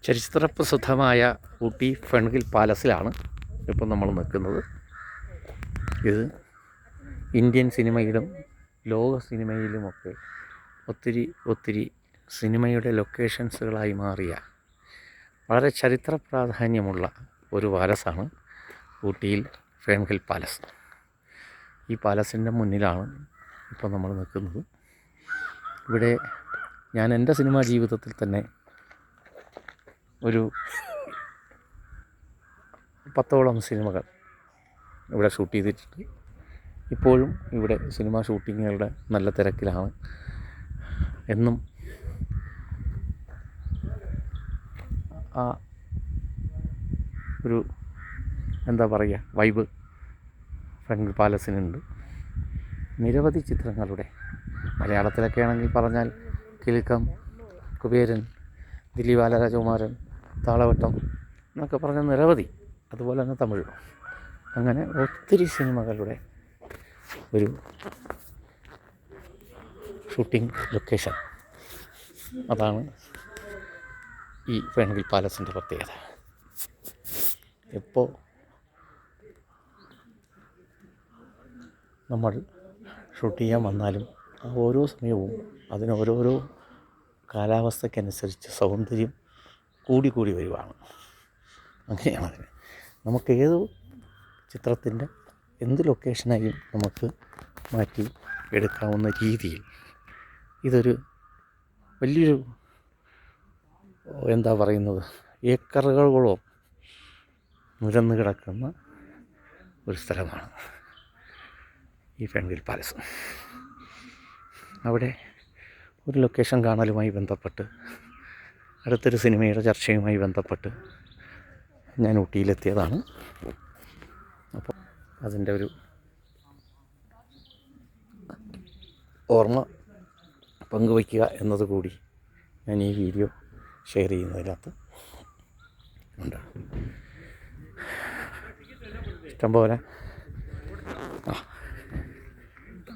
ചരിത്രപ്രസിദ്ധമായ ഊട്ടി ഫെൺഹിൽ പാലസിലാണ് ഇപ്പം നമ്മൾ നിൽക്കുന്നത്. ഇത് ഇന്ത്യൻ സിനിമയിലും ലോക സിനിമയിലുമൊക്കെ ഒത്തിരി സിനിമയുടെ ലൊക്കേഷൻസുകളായി മാറിയ വളരെ ചരിത്ര പ്രാധാന്യമുള്ള ഒരു പാലസാണ് ഊട്ടിയിൽ ഫെൺഹിൽ പാലസ്. ഈ പാലസിൻ്റെ മുന്നിലാണ് ഇപ്പോൾ നമ്മൾ നിൽക്കുന്നത്. ഇവിടെ ഞാൻ എൻ്റെ സിനിമാ ജീവിതത്തിൽ തന്നെ ഒരു 10ഓളം സിനിമകൾ ഇവിടെ ഷൂട്ട് ചെയ്തിട്ടുണ്ട്. ഇപ്പോഴും ഇവിടെ സിനിമാ ഷൂട്ടിങ്ങുകളുടെ നല്ല തിരക്കിലാണ്. എന്നും ആ ഒരു വൈബ് ഫെൺഹിൽ പാലസിനുണ്ട്. നിരവധി ചിത്രങ്ങളുടെ മലയാളത്തിലൊക്കെ ആണെങ്കിൽ പറഞ്ഞാൽ കിലുക്കം, കുബേരൻ, ദിലീപ് ബാലരാജകുമാരൻ, താളവട്ടം എന്നൊക്കെ പറഞ്ഞ നിരവധി, അതുപോലെ തന്നെ തമിഴ്, അങ്ങനെ ഒത്തിരി സിനിമകളുടെ ഒരു ഷൂട്ടിംഗ് ലൊക്കേഷൻ. അതാണ് ഈ ഫെൺഹിൽ പാലസിൻ്റെ പ്രത്യേകത. എപ്പോൾ നമ്മൾ ഷൂട്ട് ചെയ്യാൻ വന്നാലും ആ ഓരോ സമയവും അതിന് ഓരോരോ കാലാവസ്ഥയ്ക്കനുസരിച്ച് സൗന്ദര്യം കൂടി വരുവാണ്. അങ്ങനെയാണ് അതിന്. നമുക്ക് ഏത് ചിത്രത്തിൻ്റെ എന്ത് ലൊക്കേഷനായും നമുക്ക് മാറ്റി എടുക്കാവുന്ന രീതിയിൽ ഇതൊരു വലിയൊരു ഏക്കറുകളോളം നിരന്ന് കിടക്കുന്ന ഒരു സ്ഥലമാണ് ഈ ഫെൺഹിൽ പാലസ്. അവിടെ ഒരു ലൊക്കേഷൻ കാണലുമായി ബന്ധപ്പെട്ട്, അടുത്തൊരു സിനിമയുടെ ചർച്ചയുമായി ബന്ധപ്പെട്ട് ഞാൻ ഊട്ടിയിലെത്തിയതാണ്. അപ്പോൾ അതിൻ്റെ ഒരു ഓർമ്മ പങ്കുവയ്ക്കുക എന്നതുകൂടി ഞാൻ ഈ വീഡിയോ ഷെയർ ചെയ്യുന്നതിനകത്ത് ഉണ്ട്. ഇഷ്ടംപോലെ